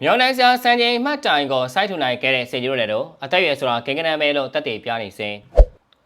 မြောင်နိုင်စရာစံချိန်မှတ်တိုင်ကိုစိုက်ထူနိုင်ခဲ့တဲ့စေဂျီရိုလည်းတော့အသက်အရွယ်ဆိုတာကိန်းကနန်းပဲလို့တက်တည်ပြနေစဉ်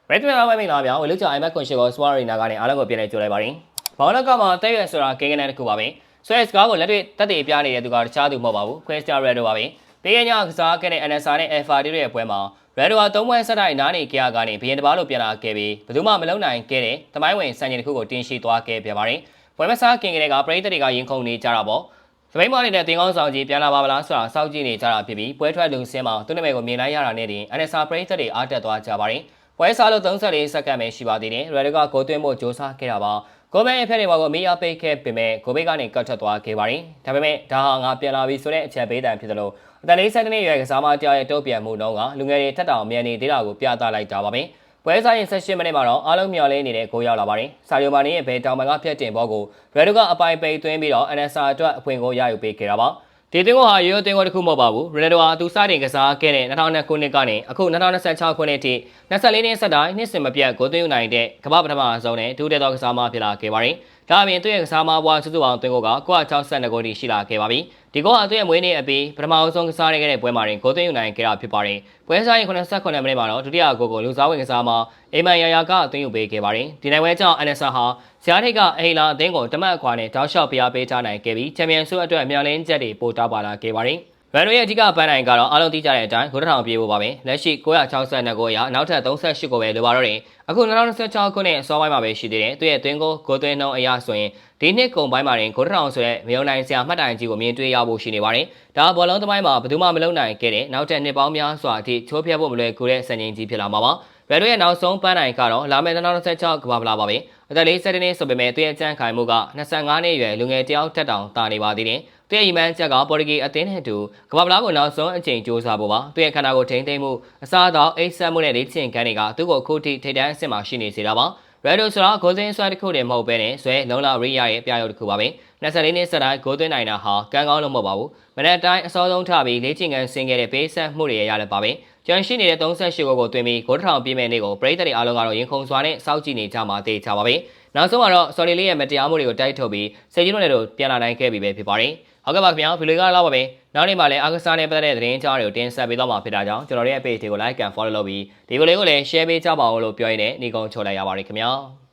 ရက်ဒ်မန်ဝိုင်းမင်္ဂလာပါဝေလူချာ IMAX ကွန်ရှယ်ကိုစပွာရီနာကနေအားလုံးကိုပြန်လည်ကြိုလိုက်ပါရစေ။ဘောလုံးကမှအသက်အရွယ်ဆိုတာကိန်းကနန်းတစ်ခုပါပဲ။ဆွဲစကားကိုလက်တွေ့တက်တည်ပြနေတဲ့သူကတခြားသူမဟုတ်ပါဘူး။ခွရစ္စတီယာနိုရိုဒိုပါပဲ။ပေးရညကစားခဲ့တဲ့ NSA နဲ့ Alpha တို့ရဲ့ပွဲမှာရိုဒိုဟာ3ပွဲဆက်တိုက်နားနေကြကနေဘီယန်တပါလို့ပြန်လာခဲ့ပြီးဘယ်သူမှမလုံနိုင်ခဲ့တဲ့သမိုင်းဝင်စံချိန်တစ်ခုကိုတင်ရှိသွားခဲ့ပြန်ပါတယ်။ပွဲမစားခင်ကလေးကပရိသတ်တွေကရင်ခုန်နေကြတာပေါ့။စပိန်မားနေတဲ့တင်ကောင်းဆောင်ကြီးပြန်လာပါမလားဆိုတာစောင့်ကြည့်နေကြတာဖြစ်ပြီးပွဲထွက်လူစင်းမှာသူ့နာမည်ကိုမြင်လိုက်ရတာနဲ့တင် NSA ပရိသတ်တွေအားတက်သွားကြပါတယ်။ပွဲစားလို့34စက္ကန့်ပဲရှိပါသေးတယ်။ရိုဒိုကဂိုးသွင်းဖို့ကြိုးစားခဲ့တာပါ။ဂိုးမဲအဖက်တွေမှာကိုမီးအားပိတ်ခဲ့ပေမဲ့ဂိုးဘေးကနေကတ်ထွက်သွားခဲ့ပါတယ်။ဒါပေမဲ့ဒါဟာငါပြန်လာပြီဆိုတဲ့အချက်ပေးတံဖြစ်သလိုအသက်40နှစ်ရွယ်ကစားမတရားရဲ့တုတ်ပြန်မှုနှုန်းကလူငယ်တွေထက်တောင်မြန်နေသေးတာကိုပြသလိုက်တာပါပဲ။ပွဲစားရင်18မိနစ်မှာတော့အားလုံးမျှော်လင့်နေတဲ့ဂိုးရောက်လာပါတယ်။ဆာရီယိုမာနီရဲ့ဘယ်တောင်ပံကဖြတ်တင်ဘောကိုရိုဒိုကအပိုင်ပိတ်သွင်းပြီးတော့ NSA အတွက်အဖွင့်ကိုရယူပေးခဲ့တာပါ။ဒီတင်ကိုဟာရိုးရိုးတင်ကိုတစ်ခုမဟုတ်ပါဘူးရိုဒိုဟာသူစတင်ကစားခဲ့တဲ့2002ခုနှစ်ကနေအခု2026ခုနှစ်အထိ24နှစ်ဆက်တိုင်းနှစ်စဉ်မပြတ်ဂိုးသွင်းယူနိုင်တဲ့ကမ္ဘာပထမဆုံးနဲ့ဒုတိယသောကစားမဖြစ်လာခဲ့ပါတယ်။ဒါအပြင်သူ့ရဲ့ကစားမဘွားစုစုပေါင်းသွင်းကိုက962ဂိုးထိရှိလာခဲ့ပါပြီ။ဒီဂိုးဟာသူ့ရဲ့မွေးနေ့အပြီးပထမဆုံးကစားခဲ့တဲ့ပွဲမှာတင်ဂိုးသွင်းယူနိုင်ခဲ့တာဖြစ်ပါတယ်။ပွဲစားရင်89မိနစ်မှာတော့ဒုတိယဂိုးကိုလူစားဝင်ကစားမအိမ်မန်ယာယာကသွင်းယူပေးခဲ့ပါတယ်။ဒီနိုင်ပွဲကြောင့် NSA ဟာဇာတ်ထိပ်ကအဟီလာအသင်းကိုတမတ်အခွာနဲ့တောက်လျှောက်ပြပေးထားနိုင်ခဲ့ပြီးချန်ပီယံဆုအတွက်မျှော်လင့်ချက်တွေပို့တောက်ပါလာခဲ့ပါတယ်။ရန်ဒိုရဲ့အဓိကပန်းနိုင်ကတော့အားလုံးသိကြတဲ့အတိုင်းဂိုးတစ်ထောင်ပြေဖို့ပါပဲ။လက်ရှိ962ဂိုးအရနောက်ထပ်38ဂိုးပဲလိုပါတော့တယ်။အခု2026ခုနှစ်အစောပိုင်းမှာပဲရှိသေးတယ်။သူ့ရဲ့သွင်းဂိုးသွင်းနှုန်းအရဆိုရင်ဒီနှစ်ကုန်ပိုင်းမှာတင်ဂိုးတစ်ထောင်ဆိုတဲ့မယုံနိုင်စရာမှတ်တိုင်ကြီးကိုမြင်တွေ့ရဖို့ရှိနေပါတယ်။ဒါဘောလုံးသမိုင်းမှာဘယ်သူမှမလုံနိုင်ခဲ့တဲ့နောက်ထပ်နှစ်ပေါင်းများစွာအထိချိုးဖျက်ဖို့မလွယ်ကူတဲ့စံချိန်ကြီးဖြစ်လာမှာပါ။ရန်ဒိုရဲ့နောက်ဆုံးပန်းနိုင်ကတော့လာမယ့်2026ကမ္ဘာဖလားပါပဲ။အသက်47နှစ်ဆိုပေမဲ့သူ့ရဲ့ကြံ့ခိုင်မှုက25နှစ်အရွယ်လူငယ်တယောက်တက်တောင်တာနေပါသေးတယ်။သူ့ရဲ့အီမန်ချက်ကပေါ်တူဂီအသင်းနဲ့အတူကမ္ဘာဖလားကိုနောက်ဆုံးအကြိမ်စ조사ဖို့ပါသူ့ရဲ့ခန္ဓာကိုယ်ထိန်းသိမ်းမှုအစားအသောက်အိပ်စက်မှုနဲ့လေ့ကျင့်ခန်းတွေကသူ့ကိုအခုထိထိပ်တန်းအဆင့်မှာရှိနေစေတာပါရိုဒိုဆိုတာဂိုးသွင်းဆွဲတစ်ခုတည်းမဟုတ်ဘဲနဲ့ဆွဲလုံလာရိယာရဲ့ပြရုပ်တစ်ခုပါပဲ24နှစ်ဆက်တိုင်းဂိုးသွင်းနိုင်တာဟာကံကောင်းလို့မဟုတ်ပါဘူးမနေ့တိုင်းအစောဆုံးထပြီးလေ့ကျင့်ခန်းဆင်းခဲ့တဲ့ပေးဆက်မှုတွေရရလည်းပါပဲကျန်ရှိနေတဲ့38ဂိုးကိုသွင်းပြီးဂိုးတစ်ထောင်ပြည့်မဲ့နေ့ကိုပရိသတ်တွေအားလုံးကတော့ရင်ခုန်စွာနဲ့စောင့်ကြည့်နေကြမှာသိချပါပဲနောက်ဆုံးမှာတော့ဆော်လီလေးရဲ့မတရားမှုတွေကိုတိုက်ထုတ်ပြီးစေဂျီနိုနဲ့တို့ပြန်လာနိုင်ခဲ့ပြီပဲဖြစ်ပါတယ်ဟုတ်ကဲ့ပါခင်ဗျာဗီဒီယိုကတော့ပါပဲနောက်နေ့မှလည်းအားကစားနဲ့ပတ်သက်တဲ့သတင်းအကြောင်းတွေကိုတင်ဆက်ပေးသွားမှာဖြစ်တာကြောင့်ကျွန်တော်တို့ရဲ့ page တွေကို like and follow လုပ်ပြီးဒီဗီဒီယိုလေးကိုလည်း share ပေးကြပါဦးလို့ပြောရင်းနဲ့ညီကုန်းချိုလိုက်ရပါတယ်ခင်ဗျာ